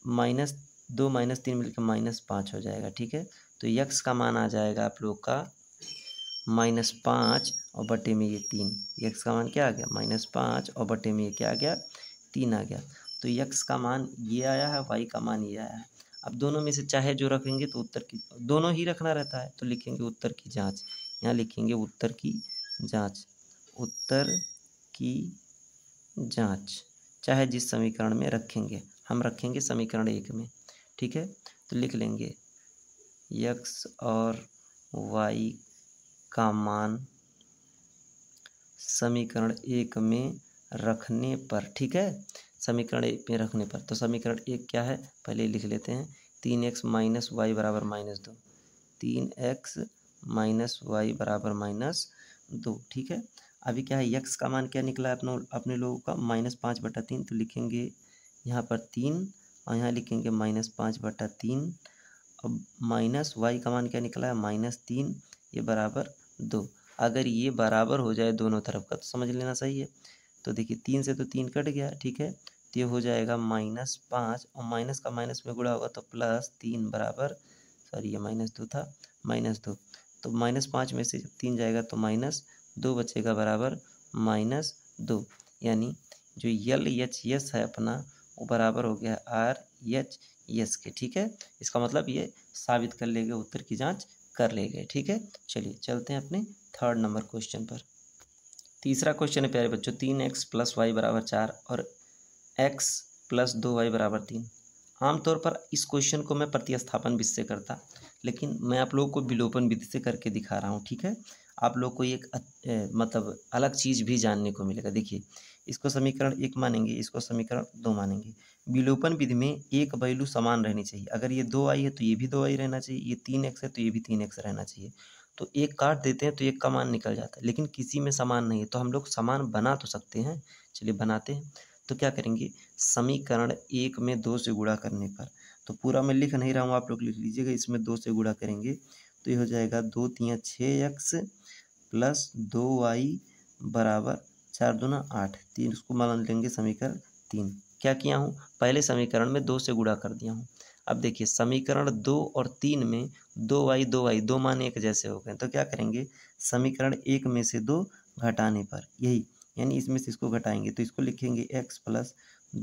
-2 -3 मिलकर -5 हो जाएगा, ठीक है। तो यक्स का मान आ जाएगा आप लोग का -5 और बटे में ये 3। यक्स का मान क्या आ गया -5 और बटे में ये क्या आ गया 3 आ गया। तो यक्स का मान ये आया है, वाई का मान ये आया है। अब दोनों में से चाहे जो रखेंगे तो उत्तर की दोनों ही रखना रहता है, तो लिखेंगे उत्तर की जांच। यहाँ लिखेंगे उत्तर की जांच, उत्तर की जांच चाहे जिस समीकरण में रखेंगे, हम रखेंगे समीकरण 1 में, ठीक है। तो लिख लेंगे यक्स और वाई का मान समीकरण 1 में रखने पर, ठीक है। समीकरण 1 में रखने पर, तो समीकरण 1 क्या है पहले लिख लेते हैं। 3x माइनस वाई बराबर -2, 3x माइनस वाई बराबर -2, ठीक है। अभी क्या है यक्स का मान क्या निकला है अपने लोगों का -5/3, तो लिखेंगे यहाँ पर 3 और यहाँ लिखेंगे -5/3। अब माइनस वाई का मान क्या निकला है -3, ये बराबर 2। अगर ये बराबर हो जाए दोनों तरफ का तो समझ लेना सही है। तो देखिए 3 से तो 3 कट गया, ठीक है। तो ये हो जाएगा -5 और माइनस का माइनस में गुणा होगा तो +3 बराबर, सॉरी ये -2 था, -2। तो -5 में से जब 3 जाएगा तो -2 बचेगा बराबर -2। यानी जो LHS है अपना वो बराबर हो गया RHS के, ठीक है। इसका मतलब ये साबित कर ले गए, उत्तर की जांच कर ले गए, ठीक है। चलिए चलते हैं अपने 3rd नंबर क्वेश्चन पर। तीसरा क्वेश्चन है प्यारे बच्चों, 3x + y बराबर 4 और x + 2y बराबर 3। आमतौर पर इस क्वेश्चन को मैं प्रतिस्थापन विधि से करता, लेकिन मैं आप लोगों को विलोपन विधि से करके दिखा रहा हूँ, ठीक है। आप लोग को एक मतलब अलग चीज़ भी जानने को मिलेगा। देखिए इसको समीकरण 1 मानेंगे, इसको समीकरण 2 मानेंगे। विलोपन विधि में एक वैल्यू समान रहनी चाहिए। अगर ये 2i है तो ये भी 2i रहना चाहिए, ये 3x है तो ये भी 3x रहना चाहिए। तो एक काट देते हैं तो एक का मान निकल जाता है, लेकिन किसी में समान नहीं है तो हम लोग समान बना तो सकते हैं। चलिए बनाते हैं। तो क्या करेंगे, समीकरण 1 में 2 से गुणा करने पर, तो पूरा मैं लिख नहीं रहा हूँ, आप लोग लिख लीजिएगा। इसमें 2 से गुणा करेंगे तो ये हो जाएगा 2 3 6x + 2y बराबर 4 दूना 8। 3 उसको मान लेंगे समीकरण 3। क्या किया हूँ, पहले समीकरण में 2 से गुणा कर दिया हूँ। अब देखिए समीकरण 2 और 3 में 2y 2 मान एक जैसे हो गए, तो क्या करेंगे, समीकरण 1 में से 2 घटाने पर, यही यानी इसमें से इसको घटाएंगे तो इसको लिखेंगे x +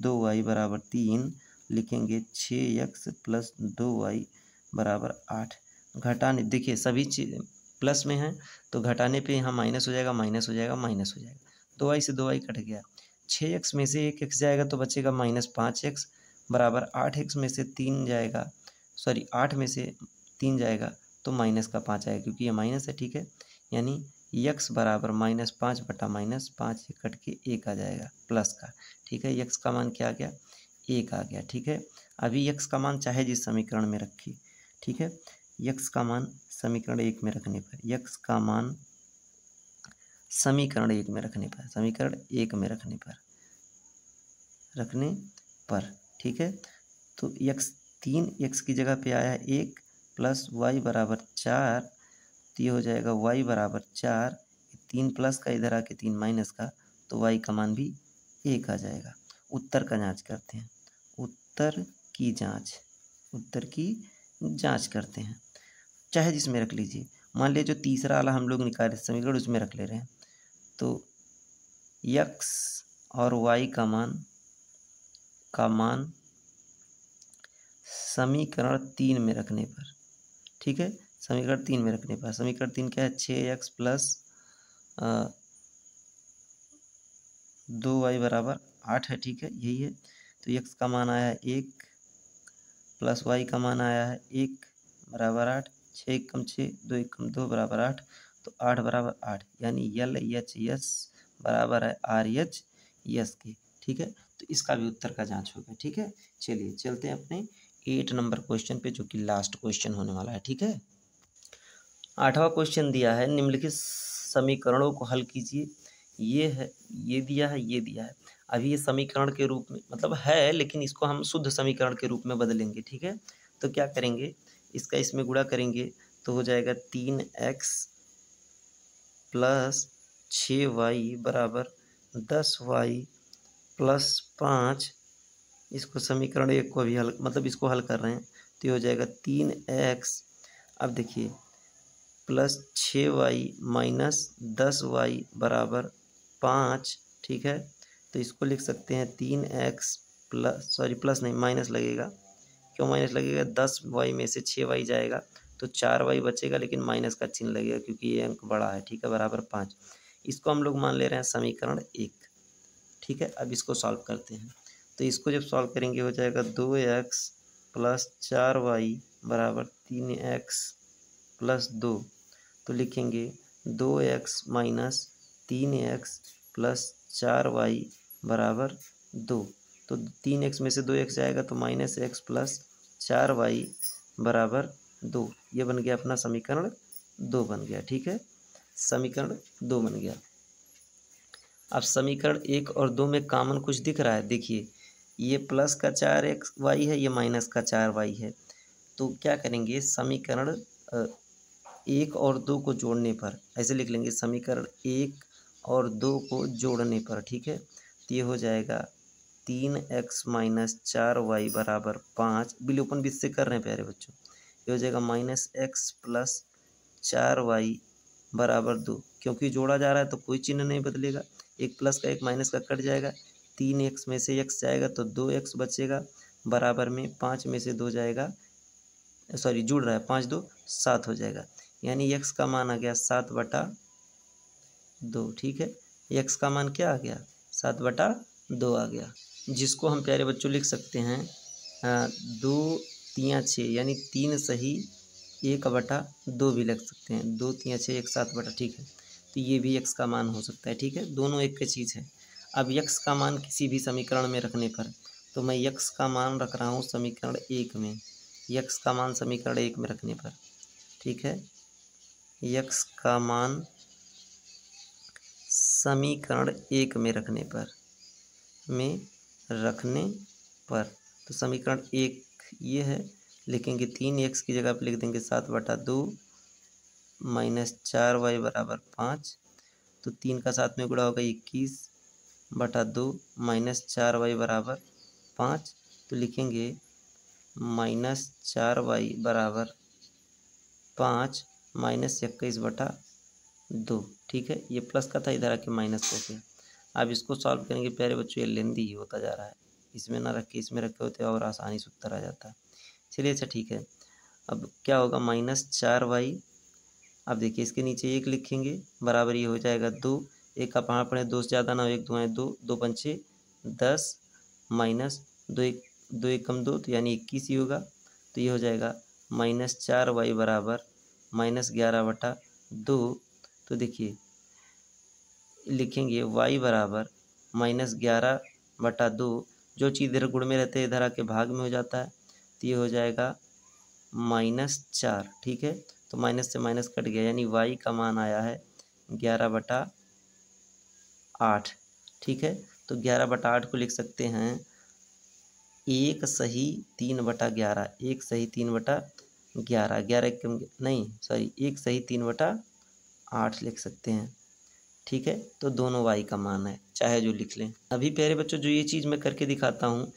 2y बराबर 3, लिखेंगे 6x + 2y बराबर 8। घटाने देखिए सभी चीज प्लस में है तो घटाने पे यहाँ माइनस हो जाएगा, माइनस हो जाएगा, माइनस हो जाएगा। 2y से 2y कट गया, 6x में से 1x जाएगा तो बचेगा -5x बराबर 8x में से 3 जाएगा, सॉरी 8 में से 3 जाएगा तो माइनस का 5 आएगा, क्योंकि ये माइनस है, ठीक है। यानी यक्स बराबर -5 बटा -5, ये कट के 1 आ जाएगा प्लस का, ठीक है। यक्स का मान क्या आ गया, 1 आ गया, ठीक है। अभी यक्स का मान चाहे जिस समीकरण में रखिए, ठीक है। यक्स का मान समीकरण 1 में रखने पर, यक्स का मान समीकरण 1 में रखने पर, समीकरण 1 में रखने पर, ठीक है। तो यक्स 3 यक्स की जगह पे आया 1 + y बराबर 4, तो ये हो जाएगा y बराबर 4, 3 प्लस का इधर आके 3 माइनस का, तो y का मान भी 1 आ जाएगा। उत्तर का जांच करते हैं, उत्तर की जांच करते हैं, चाहे जिसमें रख लीजिए। मान लीजिए जो तीसरा वाला हम लोग निकाले समीकरण उसमें रख ले रहे हैं, तो x और y का मान समीकरण 3 में रखने पर, ठीक है। समीकरण 3 में रखने पर, समीकरण 3 क्या है, 6x + 2y बराबर 8 है, ठीक है, यही है। तो x का मान आया है 1 प्लस y का मान आया है 1 बराबर 8, 6 एकम 6, 2 एकम 2 बराबर 8, तो 8 बराबर 8, यानी LHS बराबर है RHS के, ठीक है। तो इसका भी उत्तर का जांच होगा, ठीक है। चलिए चलते हैं अपने 8 नंबर क्वेश्चन पे, जो कि लास्ट क्वेश्चन होने वाला है, ठीक है। 8वां क्वेश्चन दिया है, निम्नलिखित समीकरणों को हल कीजिए। ये है, ये दिया है, ये दिया है। अभी ये समीकरण के रूप में मतलब है, लेकिन इसको हम शुद्ध समीकरण के रूप में बदलेंगे, ठीक है। तो क्या करेंगे, इसका इसमें गुणा करेंगे तो हो जाएगा 3x प्लस 6y बराबर 10y प्लस 5। इसको समीकरण एक को भी हल मतलब इसको हल कर रहे हैं तो ये हो जाएगा 3x। अब देखिए प्लस 6y माइनस 10y बराबर 5, ठीक है। तो इसको लिख सकते हैं 3x प्लस, सॉरी प्लस नहीं माइनस लगेगा, क्यों माइनस लगेगा, 10y में से 6y जाएगा तो 4y बचेगा, लेकिन माइनस का चिन्ह लगेगा क्योंकि ये अंक बड़ा है, ठीक है, बराबर 5। इसको हम लोग मान ले रहे हैं समीकरण 1, ठीक है। अब इसको सॉल्व करते हैं तो इसको जब सॉल्व करेंगे हो जाएगा 2x प्लस 4y बराबर 3x प्लस 2। तो लिखेंगे 2x minus 3x plus 4y बराबर 2। तो 3x में से 2x जाएगा तो माइनस x प्लस 4y बराबर 2। ये बन गया अपना समीकरण 2 बन गया, ठीक है। समीकरण 2 बन गया। अब समीकरण 1 और 2 में कॉमन कुछ दिख रहा है, देखिए ये प्लस का 4xy है, ये माइनस का 4y है। तो क्या करेंगे, समीकरण 1 और 2 को जोड़ने पर ऐसे लिख लेंगे, समीकरण 1 और 2 को जोड़ने पर, ठीक है। तो ये हो जाएगा 3x माइनस 4y बराबर 5। विलोपन विधि से कर रहे हैं प्यारे बच्चों। ये हो जाएगा माइनस x प्लस 4y बराबर 2। क्योंकि जोड़ा जा रहा है तो कोई चिन्ह नहीं बदलेगा, एक प्लस का एक माइनस का कट जाएगा, 3x में से x जाएगा तो 2x बचेगा, बराबर में 5 में से 2 जाएगा, सॉरी जुड़ रहा है, 5 2 7 हो जाएगा। यानी x का मान आ गया 7/2, ठीक है। x का मान क्या आ गया, 7/2 आ गया, जिसको हम प्यारे बच्चों लिख सकते हैं 2 3 6, यानी 3 सही 1/2 भी लिख सकते हैं, 2 3 6 1 7/, ठीक है। तो ये भी x का मान हो सकता है, ठीक है, दोनों एक की चीज़ है। अब x का मान किसी भी समीकरण में रखने पर, तो मैं x का मान रख रहा हूँ समीकरण 1 में, x का मान समीकरण 1 में रखने पर, ठीक है, x का मान समीकरण 1 में रखने पर, तो समीकरण 1 ये है, लिखेंगे 3x की जगह पर लिख देंगे 7/2 माइनस 4y बराबर 5। तो 3 का साथ में गुणा होगा 21/2 माइनस 4y बराबर 5। तो लिखेंगे माइनस 4y बराबर 5 माइनस 21/2, ठीक है। ये प्लस का था, इधर आके माइनस हो गया। अब इसको सॉल्व करेंगे प्यारे बच्चों, ये लेंदी ही होता जा रहा है, इसमें ना रख के इसमें रखे होते और आसानी से उत्तर आ जाता है। चलिए अच्छा ठीक है। अब क्या होगा, माइनस 4y, अब देखिए इसके नीचे 1 लिखेंगे, बराबर ये हो जाएगा 2, 1 का पहाड़ पड़े 2 से ज़्यादा ना हो, 1 2 है 2, 2 पंचे 10 माइनस 2 1 कम 2, तो यानी 21 ही होगा। तो ये हो जाएगा माइनस 4y बराबर माइनस 11/2। तो देखिए लिखेंगे y बराबर माइनस 11/2, जो चीज़ इधर गुण में रहते हैं इधर आके भाग में हो जाता है, तो ये हो जाएगा -4, ठीक है। तो माइनस से माइनस कट गया, यानी y का मान आया है 11/8, ठीक है। तो 11/8 को लिख सकते हैं 1 सही 3/11, 1 सही 3/11, 11 कम नहीं, सॉरी 1 सही 3/8 लिख सकते हैं, ठीक है। तो दोनों y का मान है, चाहे जो लिख लें। अभी प्यारे बच्चों जो ये चीज़ मैं करके दिखाता हूँ,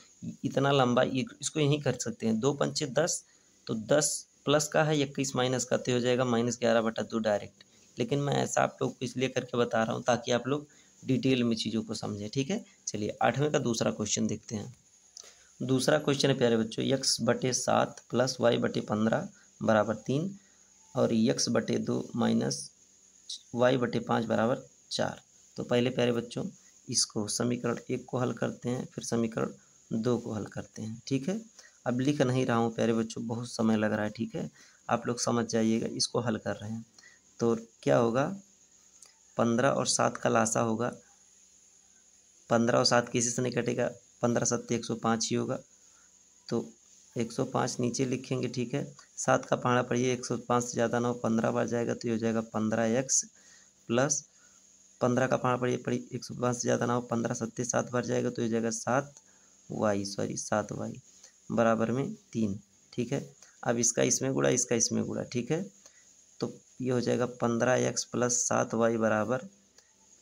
इतना लंबा इसको यहीं कर सकते हैं, 2 पंचे 10, तो 10 प्लस का है, 21 माइनस का, तो हो जाएगा -11/2 डायरेक्ट। लेकिन मैं ऐसा आप लोग को इसलिए करके बता रहा हूँ ताकि आप लोग डिटेल में चीज़ों को समझें, ठीक है। चलिए 8वें का दूसरा क्वेश्चन देखते हैं। दूसरा क्वेश्चन है प्यारे बच्चों, x/7 प्लस y/15 बराबर 3 और x/2 माइनस y/5 बराबर 4। तो पहले प्यारे बच्चों इसको समीकरण 1 को हल करते हैं, फिर समीकरण 2 को हल करते हैं, ठीक है। अब लिख नहीं रहा हूँ प्यारे बच्चों, बहुत समय लग रहा है, ठीक है, आप लोग समझ जाइएगा। इसको हल कर रहे हैं तो क्या होगा, 15 और 7 का लासा होगा, 15 और 7 किसी से नहीं कटेगा, 15 7 105 ही होगा, तो 105 नीचे लिखेंगे, ठीक है। 7 का पहाड़ा पढ़िए, 105 से ज़्यादा ना हो, 15 बार जाएगा तो ये हो जाएगा 15x प्लस 15 का पाँच पड़ी पड़ी 105 से ज़्यादा ना हो, 15 सत्ते 7 बार जाएगा तो ये जाएगा 7y बराबर में 3। ठीक है, अब इसका इसमें गुणा, इसका इसमें गुणा। ठीक है, तो ये हो जाएगा 15x प्लस 7y बराबर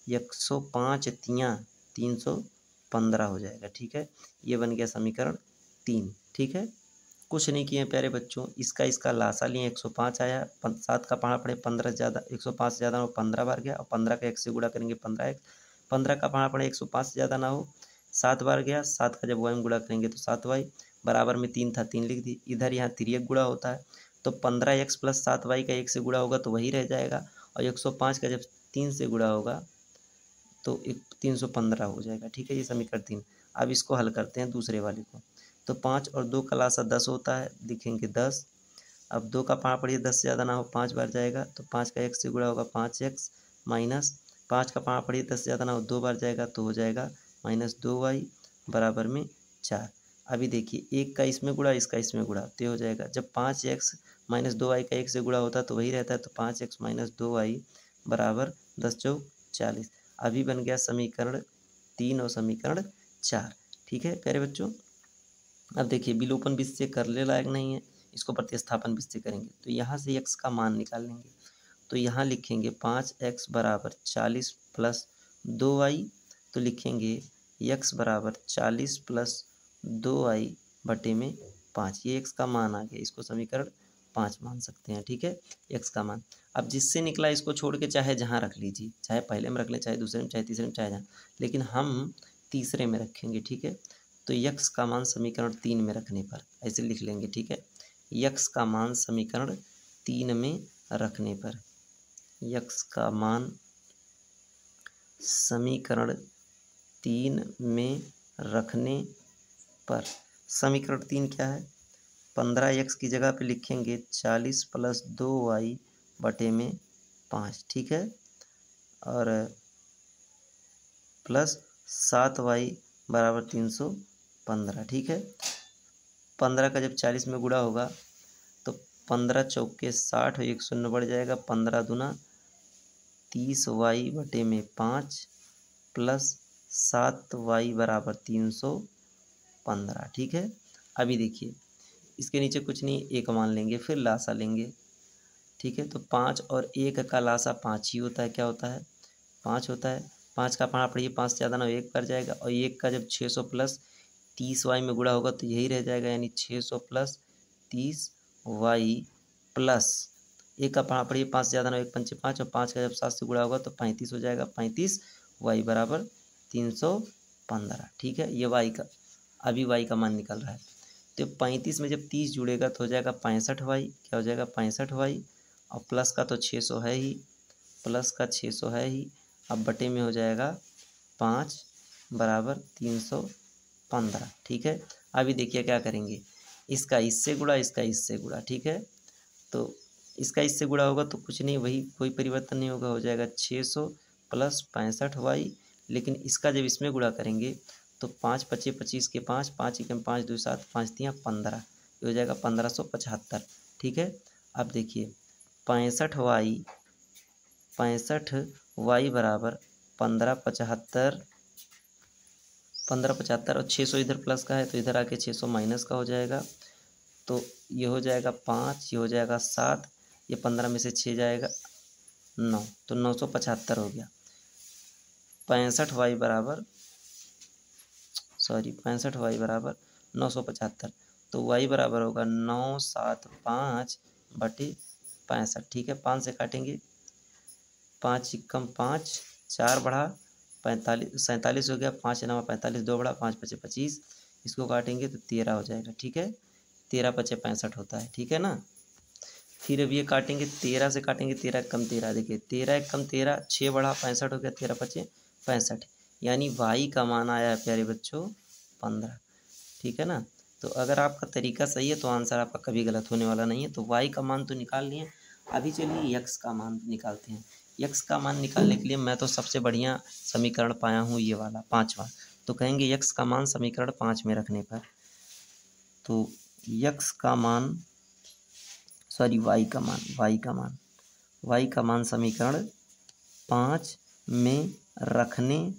105 तियाँ 315 हो जाएगा। ठीक है, ये बन गया समीकरण 3। ठीक है, कुछ नहीं किए प्यारे बच्चों, इसका लासा लिए 105 आया, 7 का पहाड़ा पड़े 15 ज़्यादा 105 से ज़्यादा ना हो 15 बार गया, और 15 का 1 से गुणा करेंगे 15x। 15 का पहाड़ा पड़े 105 से ज़्यादा ना हो 7 बार गया, 7 का जब y में गुणा करेंगे तो 7y बराबर में 3 था, 3 लिख दी। इधर यहाँ तिर्यक गुणा होता है तो 15x प्लस 7y का 1 से गुणा होगा तो वही रह जाएगा, और 105 का जब 3 से गुणा होगा तो 315 हो जाएगा। ठीक है, ये समीकरण 3। अब इसको हल करते हैं दूसरे वाले को। तो 5 और 2 का लासा 10 होता है, लिखेंगे 10। अब 2 का पहाड़ा पड़िए 10 से ज़्यादा ना हो 5 बार जाएगा, तो 5 का 1 से गुणा होगा 5x माइनस 5 का पहाड़ा पड़िए 10 से ज़्यादा ना हो 2 बार जाएगा तो हो जाएगा -2y बराबर में 4। अभी देखिए, एक का इसमें गुणा, इसका इसमें गुणा, तो ये हो जाएगा जब 5x माइनस 2y का 1 से गुणा होता है तो वही रहता है, तो 5x माइनस 2y बराबर 10 चौक 40। अभी बन गया समीकरण 3 और समीकरण 4। ठीक है प्यारे बच्चों, अब देखिए विलोपन विधि से करने लायक नहीं है, इसको प्रतिस्थापन विधि से करेंगे। तो यहाँ से x का मान निकाल लेंगे, तो यहाँ लिखेंगे 5x बराबर 40 प्लस 2y, तो लिखेंगे x बराबर 40 प्लस 2y बटे में 5। ये x का मान आ गया, इसको समीकरण 5 मान सकते हैं। ठीक है, x का मान। अब जिससे निकला इसको छोड़ के चाहे जहाँ रख लीजिए, चाहे पहले में रख लें, चाहे दूसरे में, चाहे तीसरे में, चाहे जहाँ, लेकिन हम तीसरे में रखेंगे। ठीक है, तो यक्स का मान समीकरण 3 में रखने पर ऐसे लिख लेंगे। ठीक है, यक्स का मान समीकरण 3 में रखने पर, यक्स का मान समीकरण 3 में रखने पर, समीकरण 3 क्या है, 15x की जगह पे लिखेंगे 40 प्लस 2y बटे में 5। ठीक है, और प्लस 7y बराबर 315। ठीक है, 15 का जब 40 में गुणा होगा तो 15 चौके 60 और 1 शून्य बढ़ जाएगा, 15 दूना 30y बटे में 5 प्लस 7y बराबर 315। ठीक है, अभी देखिए इसके नीचे कुछ नहीं, एक मान लेंगे फिर लासा लेंगे। ठीक है, तो 5 और 1 का लासा 5 ही होता है। क्या होता है, 5 होता है। 5 का पहाड़ा पड़िए 5 से ज़्यादा ना 1 पर जाएगा, और 1 का जब 600 प्लस 30y में गुणा होगा तो यही रह जाएगा, यानी 600 प्लस 30y प्लस 1 का पहाड़ा पड़िए 5 से ज़्यादा ना 1 पंचे 5, और 5 का जब 7 से गुणा होगा तो 35 हो जाएगा, 35y बराबर 315। ठीक है, ये y का, अभी y का मान निकल रहा है। तो 35 में जब 30 जुड़ेगा तो हो जाएगा 65y। क्या हो जाएगा, 65y, और प्लस का तो 600 है ही, प्लस का 600 है ही, अब बटे में हो जाएगा 5 बराबर 315। ठीक है, अभी देखिए क्या करेंगे, इसका इससे गुणा, इसका इससे गुणा। ठीक है, तो इसका इससे गुणा होगा तो कुछ नहीं, वही, कोई परिवर्तन नहीं होगा, हो जाएगा 600 प्लस 65y। लेकिन इसका जब इसमें गुणा करेंगे तो 5 पचे 25 के 5, 5 एकम 5 2 7, 5 तियाँ 15, ये हो जाएगा 1575। ठीक है, अब देखिए 65y बराबर 1575, 1575, और 600 इधर प्लस का है तो इधर आके 600 माइनस का हो जाएगा, तो ये हो जाएगा 5, ये हो जाएगा 7, ये 15 में से 6 जाएगा 9, तो 975 हो गया। 65y बराबर 975, तो y बराबर होगा 975 बटे 65। ठीक है, 5 से काटेंगे, 5 एकम 5, 4 बढ़ा 45, 47 हो गया, 5 नवा 45, 2 बढ़ा 5 पचे 25, इसको काटेंगे तो 13 हो जाएगा। ठीक है, 13 पचे 65 होता है। ठीक है ना, फिर अब ये काटेंगे, 13 से काटेंगे, 13 कम 13, देखिए 13 कम 13, 6 बढ़ा 65 हो गया, 13 पचे 65, यानी y का मान आया है प्यारे बच्चों 15। ठीक है ना, तो अगर आपका तरीका सही है तो आंसर आपका कभी गलत होने वाला नहीं है। तो y का मान तो निकाल लिए, अभी चलिए x का मान निकालते हैं। x का मान निकालने के लिए मैं तो सबसे बढ़िया समीकरण पाया हूँ ये वाला 5वां, तो कहेंगे x का मान समीकरण 5 में रखने पर, तो x का मान y का मान समीकरण 5 में रखने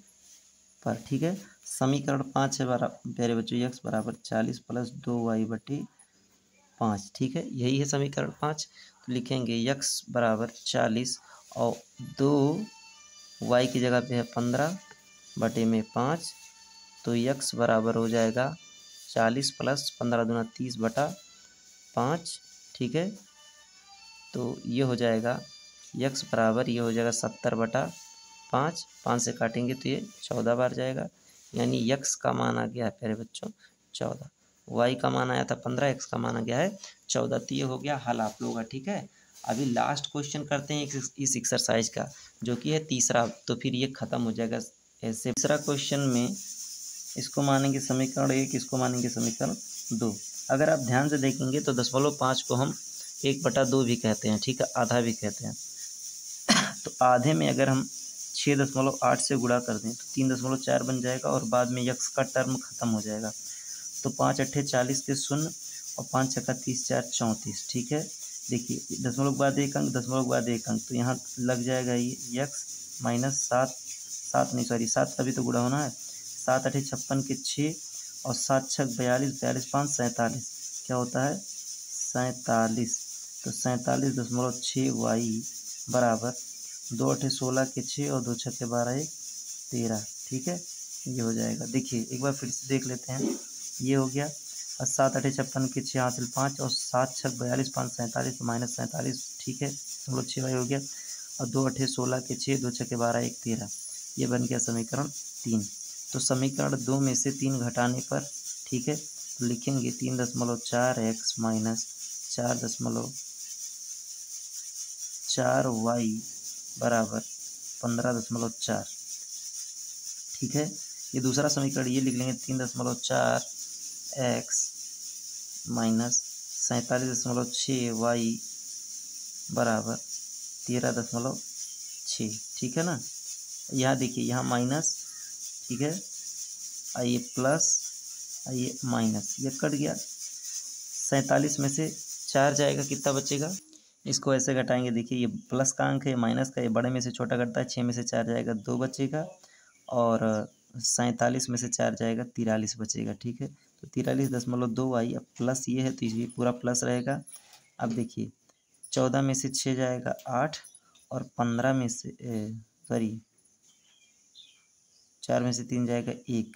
पर। ठीक है, समीकरण 5 है प्यारे बच्चों, x बराबर 40 प्लस 2y/5। ठीक है, यही है समीकरण 5। तो लिखेंगे x बराबर 40 और 2y की जगह पे है 15/5। तो x बराबर हो जाएगा 40 प्लस 15 दूना 30/5। ठीक है, तो ये हो जाएगा x बराबर, ये हो जाएगा 70/5। 5 से काटेंगे तो ये 14 बार जाएगा, यानी x का मान आ गया है प्यारे बच्चों 14। y का मान आया था 15, x का मान आ गया है 14। तो ये हो गया हल आप लोगों का। ठीक है, अभी लास्ट क्वेश्चन करते हैं इस एक्सरसाइज का, जो कि है तीसरा, तो फिर ये खत्म हो जाएगा ऐसे। तीसरा क्वेश्चन में इसको मानेंगे समीकरण 1, इसको मानेंगे समीकरण 2। अगर आप ध्यान से देखेंगे तो 10.5 को हम 1/2 भी कहते हैं। ठीक है, आधा भी कहते हैं। तो आधे में अगर हम 6.8 से गुणा कर दें तो 3.4 बन जाएगा और बाद में यक्स का टर्म खत्म हो जाएगा। तो 5 अट्ठे 40 के शून्य और 5 छक्का 30 4 34। ठीक है, देखिए दशमलव के बाद एक अंक, दशमलव के बाद एक अंक, तो यहाँ लग जाएगा ये यक्स माइनस 7 का भी तो गुणा होना है। 7 अट्ठे 56 के 6 और 7 छक 42, 42 5 47, क्या होता है 47। तो 47.6y बराबर 2 अट्ठे 16 के 6 और 2 छक्के 12 1 13। ठीक है, ये हो जाएगा। देखिए एक बार फिर से देख लेते हैं, ये हो गया और 7 अट्ठे 56 के 6 हासिल 5 और 7 छक 42 5 47 तो माइनस 47। ठीक है, 6y हो गया और 2 अट्ठे 16 के 6 2 छक्के 12 1 13। ये बन गया समीकरण 3। तो समीकरण 2 में से 3 घटाने पर, ठीक है, तो लिखेंगे 3.4x माइनस 4.4y बराबर 15.4। ठीक है, ये दूसरा समीकरण ये लिख लेंगे 3.4x माइनस 47.6y बराबर 13.6। ठीक है ना, यहाँ देखिए, यहाँ माइनस, ठीक है, आइए प्लस, आइए माइनस, ये कट गया। 47 में से 4 जाएगा, कितना बचेगा, इसको ऐसे घटाएंगे। देखिए ये प्लस का अंक है, माइनस का, ये बड़े में से छोटा घटता है। 6 में से 4 जाएगा 2 बचेगा और 47 में से 4 जाएगा 43 बचेगा। ठीक है, तो 43.2y, अब प्लस ये है तो ये पूरा प्लस रहेगा। अब देखिए 14 में से 6 जाएगा 8 और 15 में से 4 में से 3 जाएगा 1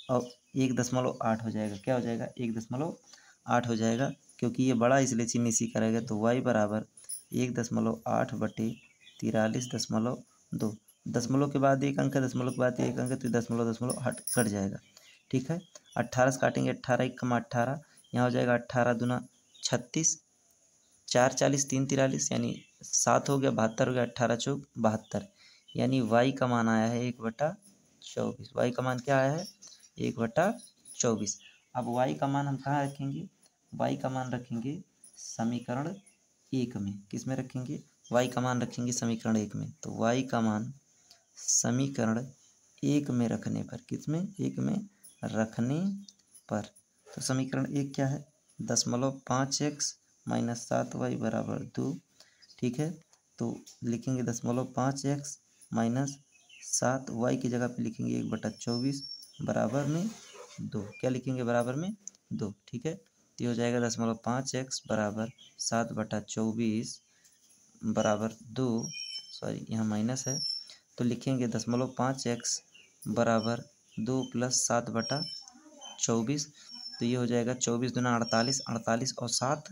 और 1.8 हो जाएगा। क्या हो जाएगा, 1.8 हो जाएगा, क्योंकि ये बड़ा इसलिए चिन्ह इसी का रहेगा। तो y बराबर 1.8 बटे 43.2। दशमलव के बाद एक अंक है, दशमलव के बाद एक अंक है, तो दशमलव हट कट जाएगा। ठीक है, 18 से काटेंगे, 18 1 कमा 18, यहाँ हो जाएगा 18 दूना 36, 4 40 3 43, यानी 7 हो गया, 72 हो गया, 18 चौक 72, यानी y का मान आया है 1/24। y का मान क्या आया है 1/24। अब y का मान हम कहाँ रखेंगे, y का मान रखेंगे समीकरण 1 में। किस में रखेंगे, y का मान रखेंगे समीकरण 1 में। तो y का मान समीकरण 1 में रखने पर, किस में, 1 में रखने पर, तो समीकरण 1 क्या है, 0.5x माइनस 7y बराबर 2। ठीक है, तो लिखेंगे 0.5x माइनस 7y की जगह पे लिखेंगे 1/24 बराबर में 2। क्या लिखेंगे, बराबर में 2। ठीक है, तो हो जाएगा 0.5x बराबर 7/24 बराबर 2, सॉरी यहाँ माइनस है, तो लिखेंगे 0.5x बराबर 2 प्लस 7/24। तो ये हो जाएगा 24 दूना 48, 48 और 7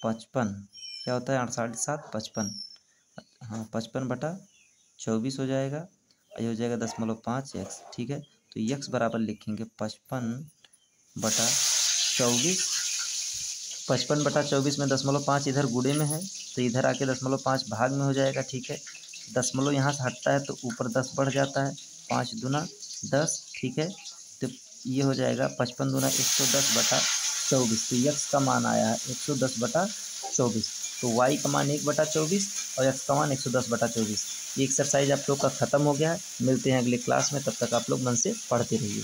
55, क्या होता है 48 7 55, हाँ 55/24 हो जाएगा। ये हो जाएगा 0.5x। ठीक है, तो x बराबर लिखेंगे 55/24। 55/24 में 0.5 इधर गुणे में है, तो इधर आके 0.5 भाग में हो जाएगा। ठीक है, दशमलव यहाँ से हटता है तो ऊपर 10 बढ़ जाता है, 5 दूना 10। ठीक है, तो ये हो जाएगा 55 दूना 110/24। तो x का मान आया है 110/24। तो y का मान 1/24 और x का मान 110/24। ये एक्सरसाइज आप लोग का ख़त्म हो गया है। मिलते हैं अगले क्लास में, तब तक आप लोग मन से पढ़ते रहिए।